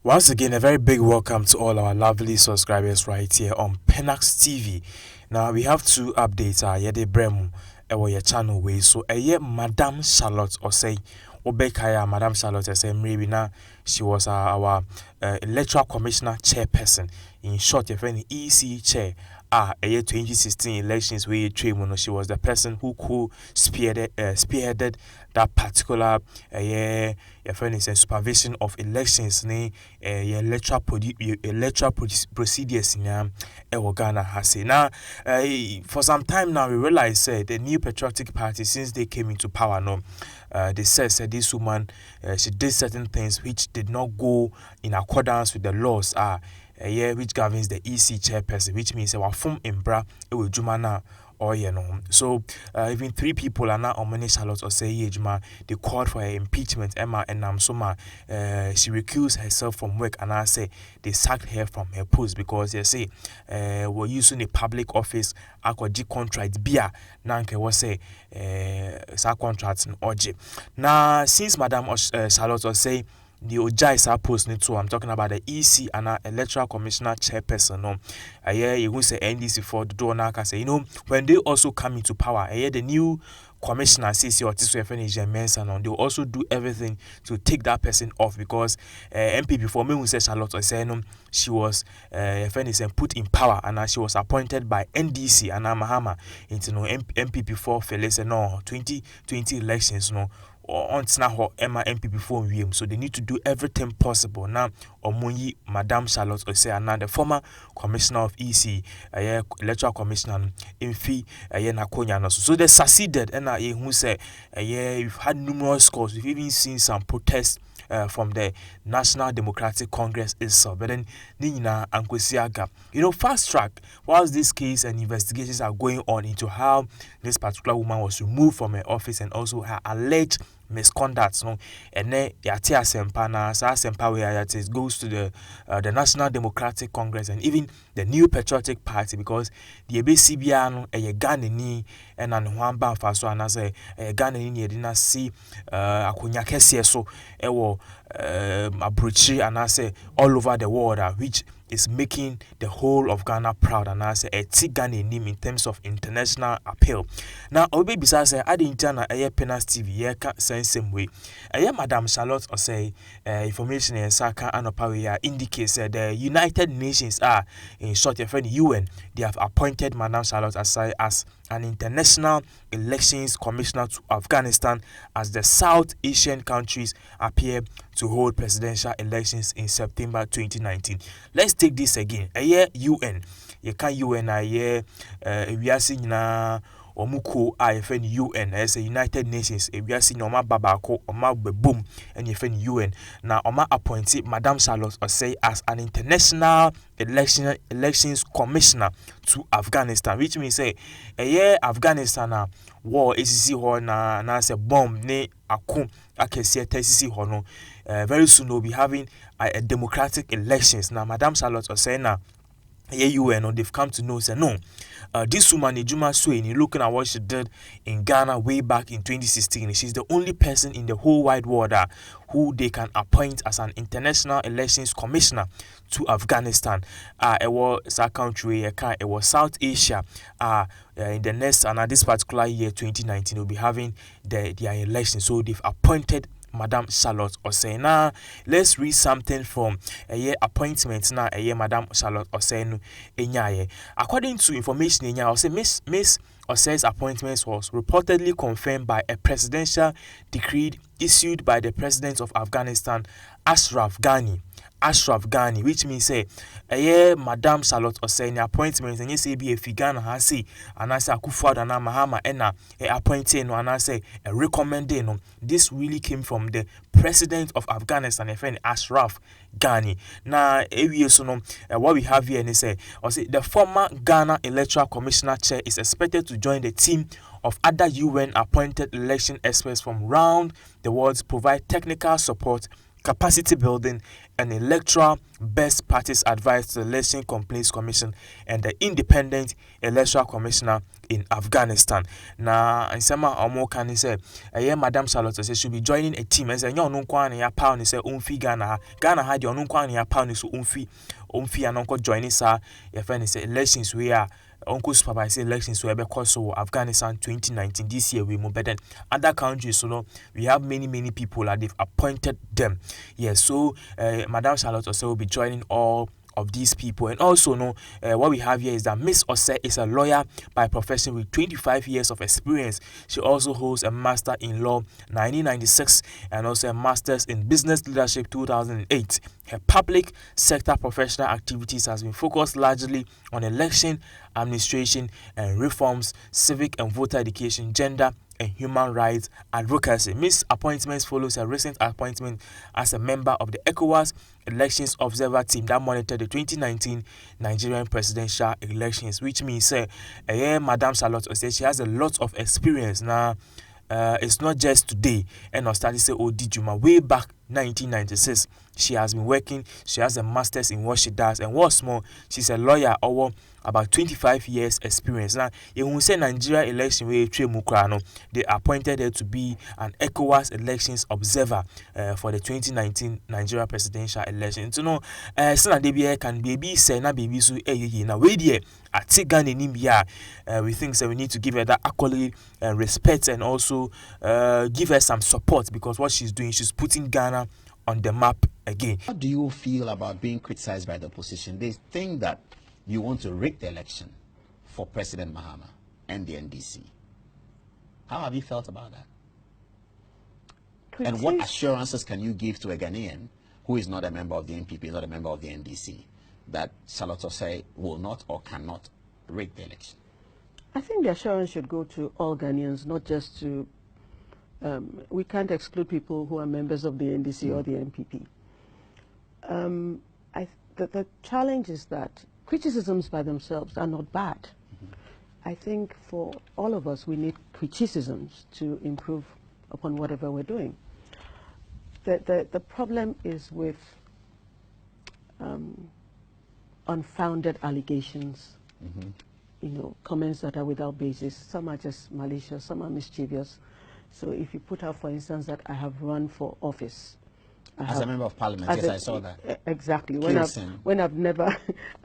Once again, a very big welcome to all our lovely subscribers right here on Pinax TV. Now we have two updates. Yede bremu ewo your channel way. So Madam Charlotte Osei Obekaya Madam Charlotte Osei maybe now she was our electoral commissioner chairperson. In short, your friend EC chair. A year 2016 elections where she was the person who spearheaded that particular your friend is a supervision of elections electoral procedures in Ghana has now for some time now we realize the new patriotic party, since they came into power they said this woman she did certain things which did not go in accordance with the laws which governs the EC chairperson, which means our form in bra jumana or so even three people are now on Charlotte Osei Ejuma. They called for her impeachment, Emma and Namsoma. She recused herself from work, and I say they sacked her from her post because they say we're using a public office akwaji contract bia nanke was say sa contracts in OJ. Now since Madam Charlotte Osei the Ojai post too. I'm talking about the EC and electoral commissioner chairperson. You will say NDC for the donor can say, when they also come into power, the new commissioner CC or Mensa, they will also do everything to take that person off because MP before me who said Charlotte Osei, she was put in power and she was appointed by NDC and Mahama into MP before Felix 2020 elections on Emma MP before VM, so they need to do everything possible now. Omunyi Madam Charlotte Osei and the former commissioner of EC, electoral commissioner in fee Nakonya. So they succeeded, and who say we've had numerous calls, we've even seen some protests from the National Democratic Congress itself. But then Nina Ankwesiaga, fast track whilst this case and investigations are going on into how this particular woman was removed from her office and also her alleged misconduct, and then Yatia Sempana, Sempa where it goes to the National Democratic Congress and even the New Patriotic Party because the ABCBA a Ghanani and an Wamba Faso and as a Ghanani didn't see Akunya Kessie so Abruchi and I say all over the world which is making the whole of Ghana proud and I say a Tigani name in terms of international appeal. Now, Obi besides I didn't turn a Pinax TV, same way. Madam Charlotte Osei information in Saka and Oparia indicates the United Nations are, in short, your friend UN, they have appointed Madam Charlotte Osei as an international elections commissioner to Afghanistan as the South Asian countries appear to hold presidential elections in September 2019. Let's take this again. UN. You can UN we are seeing na Omuko IFN UN as a United Nations. We are seeing Oma Babako, Oma Boom, and FN UN. Now Oma appointed Madam Charlotte Osei as an international elections commissioner to Afghanistan, which means say Afghanistan war ACC ho na say bomb ne akum akese TCC ho no very soon we'll be having a democratic elections. Now Madam Charlotte Osei na UN they've come to know say no this woman Ejuma Sueni, looking at what she did in Ghana way back in 2016, she's the only person in the whole wide world who they can appoint as an international elections commissioner to Afghanistan. It was a country, it was South Asia. In the next and this particular year 2019 will be having their elections, so they've appointed Madam Charlotte Osei. Now, let's read something from a appointment now. Madam Charlotte Osei enyaye. According to information enyaye, Miss Osei's appointment was reportedly confirmed by a presidential decree issued by the president of Afghanistan, Ashraf Ghani, which means say Madam Charlotte Osei appointment and say be a figana hasi and I say Akufo-Addo and Mahama ena appointing and I say recommending. This really came from the president of Afghanistan, Ashraf Ghani. Now what we have here and say the former Ghana Electoral Commissioner chair is expected to join the team of other UN appointed election experts from around the world to provide technical support, capacity building, and electoral best practice advice to the Election Complaints Commission and the Independent Electoral Commissioner in Afghanistan. Now, in some more can say, Madam Charlotte says she'll be joining a team and say, "No, no, kwani ya pound say umfi Ghana had your no kwani ya pound so umfi and uncle joining sir. Your friend say elections we are." Uncle supervise elections will be so Afghanistan 2019 this year we move better than other countries. So no, we have many people that they've appointed them. Yes, so Madam Charlotte also will be joining all of these people. And also what we have here is that Miss Osei is a lawyer by profession with 25 years of experience. She also holds a master in law 1996 and also a master's in business leadership 2008. Her public sector professional activities has been focused largely on election administration and reforms, civic and voter education, gender and human rights advocacy. Miss appointments follows a recent appointment as a member of the ECOWAS Elections Observer Team that monitored the 2019 Nigerian presidential elections, which means Madam Charlotte Osei, she has a lot of experience. Now, it's not just today. And I started to say, oh, did you way back 1996? She has been working. She has a master's in what she does, and what's more, she's a lawyer over about 25 years experience. Now, you say Nigeria election where they appointed her to be an ECOWAS elections observer for the 2019 Nigeria presidential election. So no, Sana Debi can baby say na baby so now wait here at Ghana we think that we need to give her that accolade and respect, and also give her some support, because what she's doing, she's putting Ghana on the map again. How do you feel about being criticized by the opposition? They think that you want to rig the election for President Mahama and the NDC. How have you felt about that? And what assurances can you give to a Ghanaian who is not a member of the NPP, not a member of the NDC, that Charlotte Osei will not or cannot rig the election? I think the assurance should go to all Ghanaians, not just to we can't exclude people who are members of the NDC or the NPP. The challenge is that criticisms by themselves are not bad. I think for all of us, we need criticisms to improve upon whatever we're doing. The problem is with unfounded allegations, comments that are without basis. Some are just malicious, some are mischievous. So if you put out, for instance, that I have run for office. As a member of parliament, yes, I saw that. Exactly. When I've never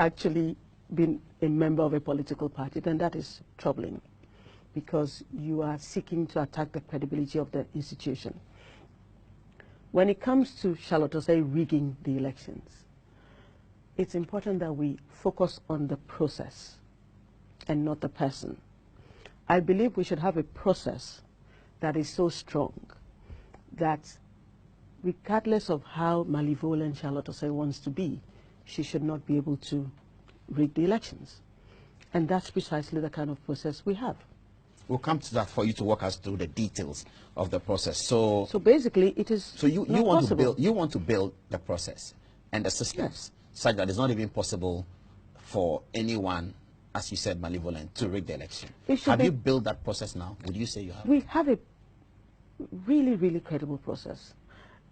actually been a member of a political party, then that is troubling, because you are seeking to attack the credibility of the institution. When it comes to Charlotte Osei rigging the elections, it's important that we focus on the process and not the person. I believe we should have a process that is so strong that regardless of how malevolent Charlotte Osei wants to be, she should not be able to rig the elections. And that's precisely the kind of process we have. We'll come to that for you to walk us through the details of the process. So basically it is you want to build the process and the systems such that it's not even possible for anyone, as you said, malevolent, to rig the election. Have you built that process now? Would you say you have? We have a really credible process.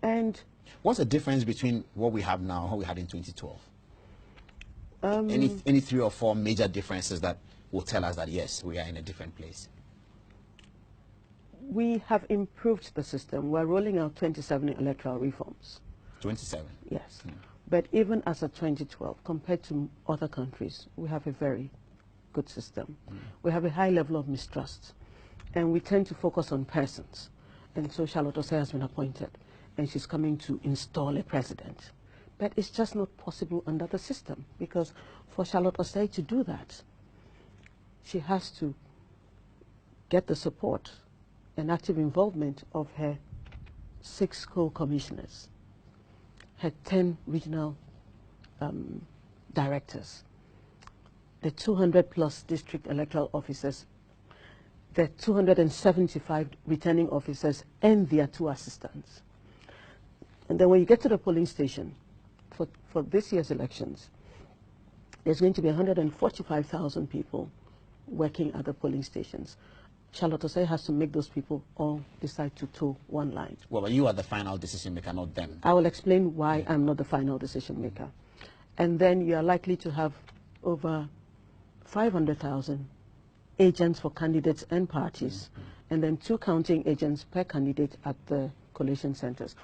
And what's the difference between what we have now and what we had in 2012? Any 3 or 4 major differences that will tell us that yes, we are in a different place? We have improved the system. We're rolling out 27 electoral reforms. 27? Yes. But even as of 2012, compared to other countries, we have a very good system. We have a high level of mistrust, and we tend to focus on persons. And so Charlotte Osei has been appointed, and she's coming to install a president. But it's just not possible under the system, because for Charlotte Osei to do that, she has to get the support and active involvement of her 6 co-commissioners, her 10 regional directors, the 200+ district electoral officers, the 275 returning officers, and their 2 assistants. And then when you get to the polling station, for this year's elections, there's going to be 145,000 people working at the polling stations. Charlotte Osei has to make those people all decide to toe one line. Well, but you are the final decision maker, not them. I will explain why I'm not the final decision maker. And then you are likely to have over 500,000 agents for candidates and parties, and then 2 counting agents per candidate at the collation centers.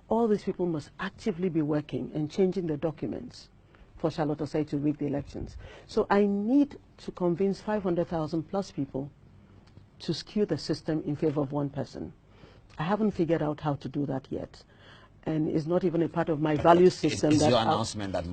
All these people must actively be working and changing the documents for Charlotte Osei to rig the elections. So I need to convince 500,000 plus people to skew the system in favor of one person. I haven't figured out how to do that yet. And it's not even a part of my value system. Is that your announcement that